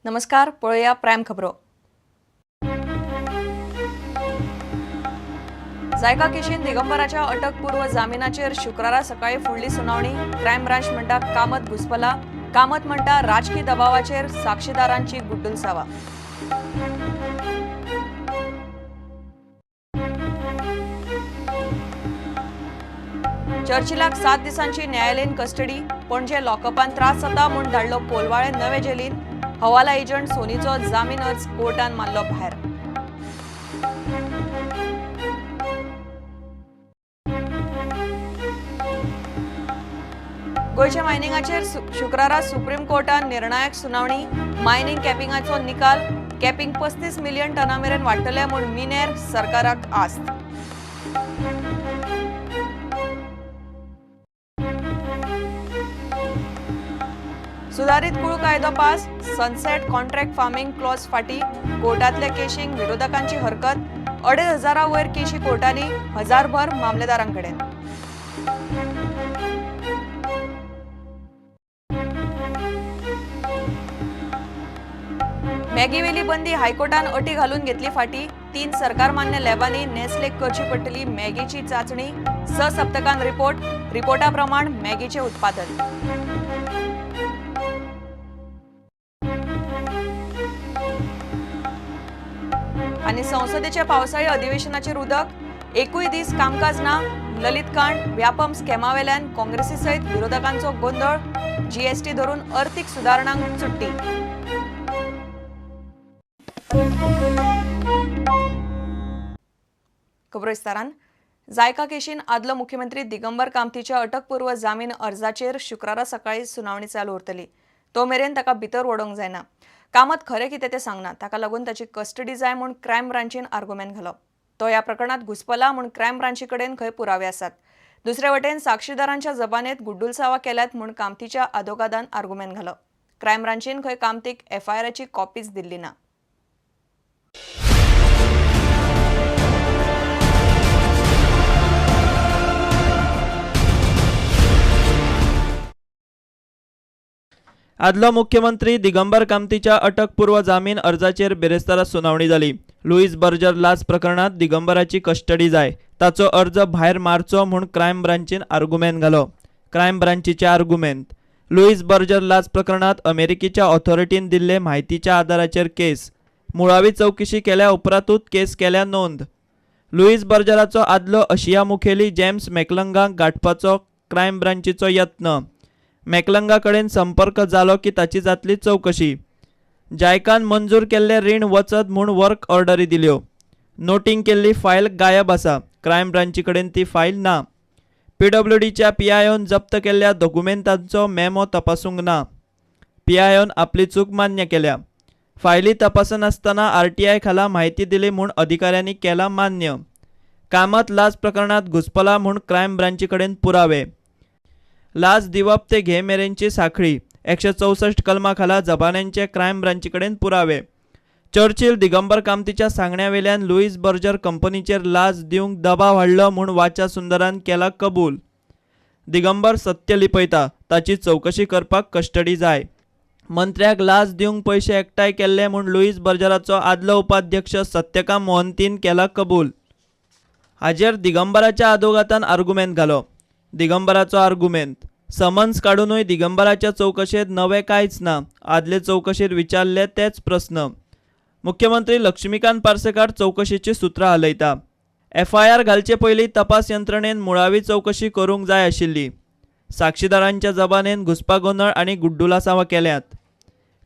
नमस्कार, पळया प्रायम खबरो. जायका केशीन दिगंबराच्या अटकपूर्व जामिनाचेर शुक्रारा सकाळी फुडली सुनावणी. क्रायम ब्रांच म्हणटा कामत घुसपला. कामत म्हणटा राजकीय दबावाचेर साक्षीदारांची गुड्डुलसावा. चर्चिलाक 7 दिसांची न्यायालयीन कस्टडी. पणजे लॉकअपान त्रास जाता म्हूण धाडलो पोलवाळे नवे जेलीन. हवाला एजंट सोनीचो जामीन अर्ज कोर्टान मारलो भायर. गोयच्या मायनिंगाचेर शुक्रारा सुप्रीम कोर्टान निर्णायक सुनावणी. मायनिंग कॅपिंगाचो निकाल. कॅपिंग 35 मिलियन टना मेरेन वाडटले म्हूण मिनेर सरकाराक आस्त. सुधारित कुळू कायदो pass. Sunset contract farming clause फाटी. कोर्टातले केशींक विरोधकांची हरकत. 2,500 वयर केशी कोर्टांनी, 1000 भर मामलेदारांकडेन. मॅगी वेली बंदी हायकोर्टान अटी घालून घेतली फाटी. 3 सरकार मान्य लॅबांनी नेस्लेक करची पडटली मॅगीची चाचणी. 6 सप्तकांत रिपोर्ट. रिपोर्टा प्रमाण मॅगीचे उत्पादन. आणि संसदेच्या पावसाळी अधिवेशनाचेर उदक. एकूय दीस कामकाज ना. ललित कांड व्यापम स्कॅमावेल्यान काँग्रेसी सयत विरोधकांचो गोंधळ. जीएसटी धरून अर्थीक सुदारणांक सुट्टी. खबरो विस्तारान. जायका केशीन आदलो मुख्यमंत्री दिगंबर कामतीच्या अटकपूर्व जामीन अर्जाचेर शुक्रारा सकाळी सुनावणी चालू उरतली. तो मेरेन ताका भितर वडोवंक जायना. कामत खरें कितें तें सांगना. ताका लागून ताची कस्टडी जाय म्हूण क्रायम ब्रांचीन आर्ग्युमेंट घालो. तो ह्या प्रकरणात घुसपला म्हूण क्रायम ब्रांची कडेन खंय पुरावे आसात. दुसरे वटेन साक्षीदारांच्या जबानेत गुड्डुलसावा केल्यात म्हूण कामतीच्या आदोगादान आर्ग्युमेंट घालो. क्रायम ब्रांचीन खंय कामतीक एफआयआराची कॉपीच दिल्ली ना. आदलो मुख्यमंत्री दिगंबर कामतीच्या अटकपूर्व जामीन अर्जाचेर बेरेस्तारा सुनावणी जाली. लुईस बर्जर लाच प्रकरणात दिगंबराची कस्टडी जाय, ताचो अर्ज भायर मारचो म्हूण क्रायम ब्रांचीन आर्ग्युमेंट घालो. क्रायम ब्रांचीचे आर्ग्युमेंट. लुईस बर्जर लाच प्रकरणात अमेरिकेच्या ऑथॉरिटीन दिल्ले म्हायतीच्या आदाराचेर केस. मुळावी चवकशी केल्या उपरांतूच केस केल्या नोंद. लुईस बर्जराचो आदलो आशिया मुखेली जेम्स मॅकलंगाक गाठपाचो क्रायम ब्रांचीचो यत्न. मॅकलंगा कडेन संपर्क जालो की ताची जातली चवकशी. जायकान मंजूर केल्ले रीण वचत म्हूण वर्क ऑर्डरी दिल्यो. नोटींग केल्ली फायल गायब आसा. क्रायम ब्रांची कडेन ती फायल ना. पीडब्ल्यूडीच्या पीआयओन जप्त केल्ल्या डॉक्युमेंटांचो मेमो तपासूंक ना. पीआयओन आपली चूक मान्य केल्या. फायली तपासनासतना आरटीआय खाला म्हायती दिली म्हूण अधिकाऱ्यांनी केला मान्य. कामत लाच प्रकरणात घुसपला म्हूण क्रायम ब्रांची कडेन पुरावे. लाच दिवप ते घे मेरेनची साखळी. 164 कलमा खाला जबान्यांचे क्रायम ब्रांची कडेन पुरावे. चर्चिल दिगंबर कामतीच्या सांगण्यावेल्यान लुईस बर्जर कंपनीचेर लाच दिवंक दबाव हाडलो म्हूण वाचा सुंदरान केला कबूल. दिगंबर सत्य लिपयता, ताची चवकशी करपाक कस्टडी जाय. मंत्र्याक लाच दिवंक पयशे एकठांय केल्ले म्हूण लुईस बर्जराचो आदलो उपाध्यक्ष सत्यकाम मोहंतीन केला कबूल. हाजेर दिगंबराच्या आदोगादान आर्ग्युमेंट घालो. दिगंबराचो आर्ग्युमेंट. समन्स काडूनय दिगंबराच्या चवकशेंत नवें कांयच ना. आदले चवकशेर विचारले तेच प्रस्न. मुख्यमंत्री लक्ष्मीकांत पार्सेकार चवकशेची सुत्रां हालयता. एफआयआर घालचे पयलीं तपास यंत्रणेन मुळावी चवकशी करूंक जाय आशिल्ली. साक्षीदारांच्या जबानेन घुसपागोंदळ आनी गुड्डुलासावा केल्यात.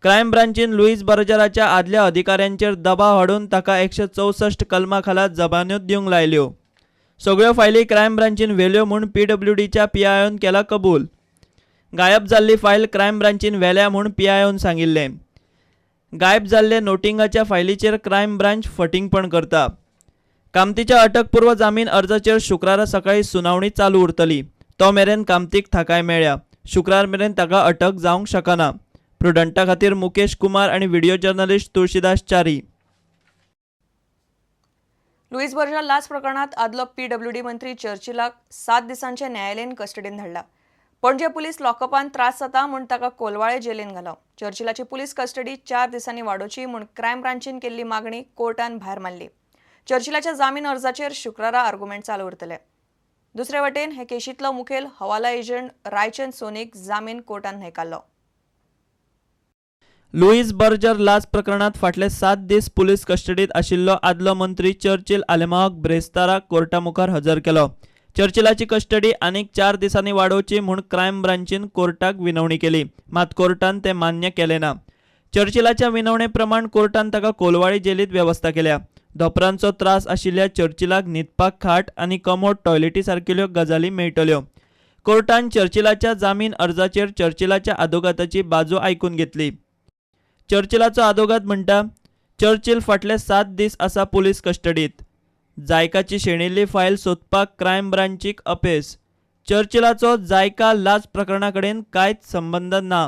क्रायम ब्रांचीन लुईस बर्जराच्या आदल्या अधिकाऱ्यांचेर दबाव हाडून ताका 164 कलमा खाला जबान्यो दिवंक लायल्यो. सगळ्यो फायली क्रायम ब्रांचीन व्हेल्यो म्हूण पीडब्ल्यूडीच्या पीआयओन केला कबूल. गायब जाल्ली फायल क्रायम ब्रांचीन व्हेल्या म्हूण पीआयओन सांगिल्लें. गायब जाल्ले नोटिंगाच्या फायलीचेर क्रायम ब्रांच फटिंगपण करता. कामतीच्या अटकपूर्व जामीन अर्जाचेर शुक्रारा सकाळी सुनावणी चालू उरतली. तो मेरेन कामतीक थाकाय मेळ्ळ्या. शुक्रार मेरेन ताका अटक जावंक शकना. प्रुडंटा खातीर मुकेश कुमार आनी video journalist Tulshidas Chari. Lewis Berger लाच प्रकरणात आदलो पीडब्ल्यूडी मंत्री चर्चिलाक 7 दिसांचे न्यायालयीन कस्टडीन धाडला. पणजे पुलीस लॉकअपान त्रास जाता म्हूण ताका कोलवाळे जेलीन घालो. चर्चिलाची पुलीस कस्टडी 4 दिसांनी वाडोवची म्हूण क्रायम ब्रांचीन केल्ली मागणी कोर्टान भायर मारली. चर्चिलाच्या जामीन अर्जाचेर शुक्रारा आर्ग्युमेंट चालू उरतले. दुसरे वटेन हे केशींतलो मुखेल हवाला एजंट रायचंद सोनीक जामीन कोर्टान न्हयकारलो. लुईस बर्जर लाच प्रकरणात फाटले 7 दीस पुलीस कस्टडीत आशिल्लो आदलो मंत्री चर्चिल आलेमाक ब्रेस्ताराक कोर्टा मुखार हजर केलो. चर्चिलाची कस्टडी आनीक 4 दिसांनी वाडोवची म्हूण क्रायम ब्रांचीन कोर्टाक विनवणी केली, मात कोर्टान तें मान्य केलें ना. चर्चिलाच्या विनवणे प्रमाण कोर्टान ताका कोलवाळी जेलीत वेवस्था केल्या. धोपरांचो त्रास आशिल्ल्या चर्चिलाक न्हिदपाक खाट आनी कमोड टॉयलेटी सारकिल्ल्यो गजाली मेळटल्यो. कोर्टान चर्चिलाच्या जामीन अर्जाचेर चर्चिलाच्या आदोगादाची बाजू आयकून घेतली. चर्चिलाचो आदोगाद म्हणटा, चर्चिल फाटले 7 दीस आसा पुलीस कस्टडीत. जायकाची शेणिल्ली फायल सोदपाक क्रायम ब्रांचीक अपेस. चर्चिलाचो जायका लाच प्रकरणा कडेन कांयच संबंद ना.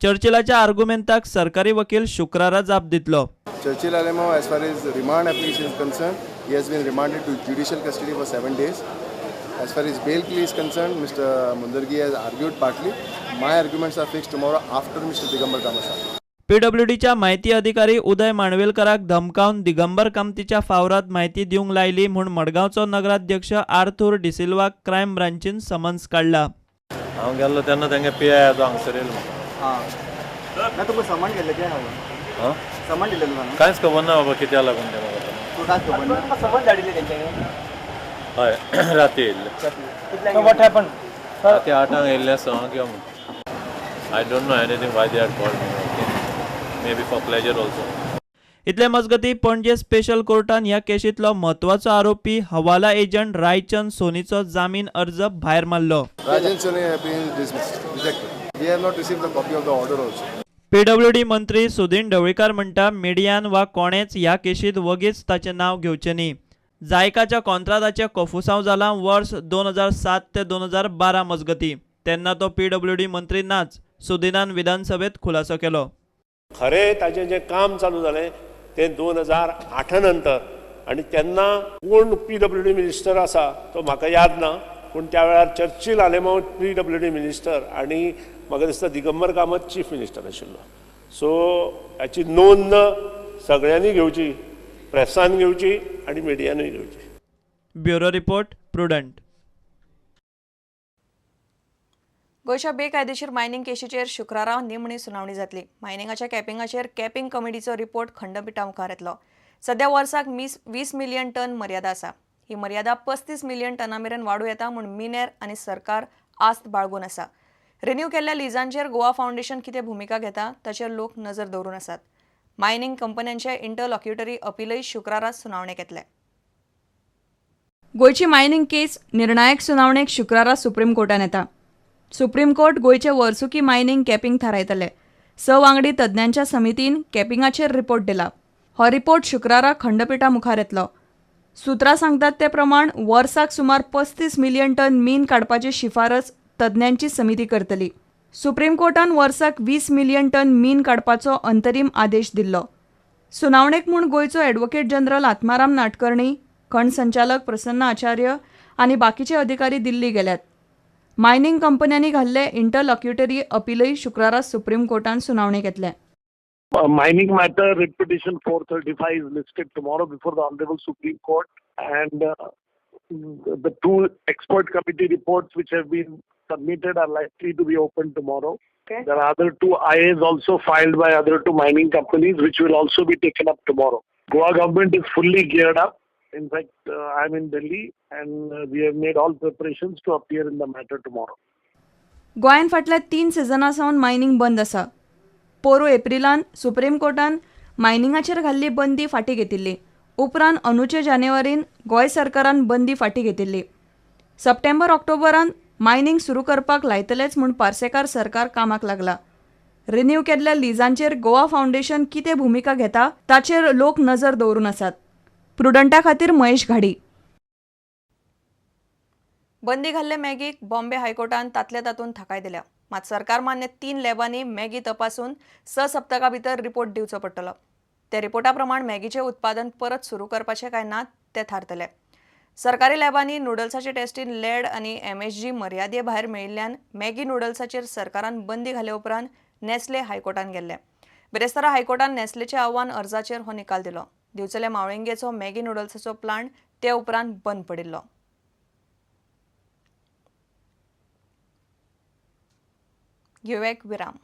चर्चिलाच्या आर्ग्युमेंटाक सरकारी वकील शुक्रारा जाप दितलो. Churchill Alemo, as far as remand application is concerned, he has been remanded to judicial custody for 7 days. As far as bail plea is concerned, Mr. Mundargi has argued partly. My arguments are fixed tomorrow after Mr. Digambar Kamasa. पीडब्ल्यूडीच्या माहिती अधिकारी उदय मांडवेलकाराक धमकावन दिगंबर कामतीच्या फावरात माहिती दिवंक लायली म्हूण मडगांवचो नगराध्यक्ष आर्थूर डिसिल्वाक crime ब्रांचीन summons काडला. हांव गेल्लो तेन्ना तांगे PI हांगसर येयलो म्हाका. ना तुका समन केलें तें हांवें हां समन दिलें तुका कांयच खबर ना बाबा कित्याक लागून तें म्हाका. तुका खबर ना समन धाडिल्लें तेंच्यानी हय राती येयल्ले. कितल्यांक वॉट हॅपन राती 8 येयल्ले आसा किंवा म्हणून I don't know anything Y they had called me. May be for pleasure also. इतले मजगतीं पणजे स्पेशल कोर्टान ह्या केशींतलो म्हत्वाचो आरोपी हवाला एजंट रायचंद सोनीचो जामीन अर्ज भायर मारलो. Rajan Soni has been dismissed, rejected. We have not received the copy of the order also. PWD मंत्री सुदीन ढवळीकार म्हणटा, मिडियान वा कोणेच ह्या केशींत वगीच ताचें नांव घेवचें न्ही. जायकाच्या कॉन्ट्राक्टाचें कोफुसांव जालां वर्स 2007 ते 2012 मजगतीं. तेन्ना तो पीडब्ल्यूडी मंत्री नाच. सुदिनान विधानसभेत खुलासो केलो. खरें ताजें जें काम चालू जालें तें 2008 नंतर आनी तेन्ना कोण PWD मिनिस्टर आसा तो म्हाका याद ना, पूण त्या वेळार चर्चिल आलेमो PWD मिनिस्टर आनी म्हाका दिसता दिगंबर कामत चीफ मिनिस्टर आशिल्लो. सो हाची नोंद सगळ्यांनी घेवची, प्रेसान घेवची आनी मिडियानूय घेवची. Bureau report prudent. गोंयच्या बेकायदेशीर मायनिंग केशीचेर शुक्रारा निमणी सुनावणी जातली. मायनिंगाच्या कॅपिंगाचेर कॅपिंग कमिटीचो रिपोर्ट खंडपीठा मुखार येतलो. सध्या वर्साक 20 मिलियन टन मर्यादा आसा. ही मर्यादा 35 मिलियन टना मेरेन वाडूं येता म्हूण मिनेर आनी सरकार आस्त बाळगून आसा. रिन्यू केल्ल्या लिजांचेर गोवा फावंडेशन कितें भुमिका घेता ताचेर लोक नजर दवरून आसात. मायनिंग कंपन्यांचे इंटरलॉक्युटरी अपीलय शुक्रारा सुनावणेक येतले. गोंयची मायनिंग केस निर्णायक सुनावणेक शुक्रारा सुप्रीम कोर्टान येता. सुप्रीम कोर्ट गोंयचे वर्सुकी मायनिंग कॅपिंग थारायतले. 6 वांगडी तज्ञांच्या समितीन कॅपिंगाचेर रिपोर्ट दिला. हो रिपोर्ट शुक्रारा खंडपीठा मुखार येतलो. सुत्रां सांगतात ते प्रमाण वर्साक सुमार 35 मिलियन टन मीन काडपाची शिफारस तज्ञांची समिती करतली. सुप्रीम कोर्टान वर्साक 20 मिलियन टन मीन काडपाचो अंतरीम आदेश दिल्लो. सुनावणेक म्हूण गोंयचो ॲडव्होकेट जनरल आत्माराम नाडकर्णी, खंड संचालक प्रसन्न आचार्य आनी बाकीचे अधिकारी दिल्ली गेल्यात. मायनिंग कंपन्यांनी घाल्ले इंटरलॉक्युटरी अपीलय शुक्रारा सुप्रीम कोर्टान सुनावणेक येतले. Mining matter writ petition 435 is listed tomorrow before the Honorable Supreme Court, and the 2 expert committee reports which have been submitted are likely to be opened tomorrow. Okay. There are other 2 IAs also filed by other 2 mining companies which will also be taken up tomorrow. Goa government is fully geared up. In fact, I'm in Delhi and we have made all preparations to appear in the matter tomorrow. गोंयान फाटल्या 3 सिजनां सावन mining बंद आसा. पोरू एप्रिलान supreme कोर्टान मायनिंगाचेर घाल्ली बंदी फाटीं घेतिल्ली. उपरांत अंदूचे जानेवारीन गोंय सरकारान बंदी फाटीं घेतिल्ली. सप्टेंबर ऑक्टोबरान मायनिंग सुरू करपाक लायतलेच म्हूण पार्सेकार सरकार कामाक लागला. रिन्यू केल्ल्या लिजांचेर गोवा फावंडेशन कितें भुमिका घेता ताचेर लोक नजर दवरून आसात. प्रुडंटा खातीर महेश घाडी. बंदी घाल्ले मॅगीक बॉम्बे हायकोर्टान तातल्या तातून थाकाय दिल्या. मात सरकार मान्य 3 लॅबांनी मॅगी तपासून 6 सप्तकां भितर रिपोर्ट दिवचो पडटलो. त्या रिपोर्टा प्रमाण मॅगीचें उत्पादन परत सुरू करपाचें काय ना तें थारतलें. सरकारी लॅबांनी नूडल्साचे टेस्टीन लेड आणि MSG मर्यादे भायर मेळिल्ल्यान मॅगी नूडल्साचेर सरकारान बंदी घाले उपरांत नेस्ले हायकोर्टान गेल्ले. बिरेस्तारा हायकोर्टान नेस्लेचे आव्हान अर्जाचेर हो निकाल दिलो. दिवचले मावळिंगेचो मॅगी नूडल्साचो प्लांट ते उपरांत बंद पडिल्लो. घेऊया एक विराम.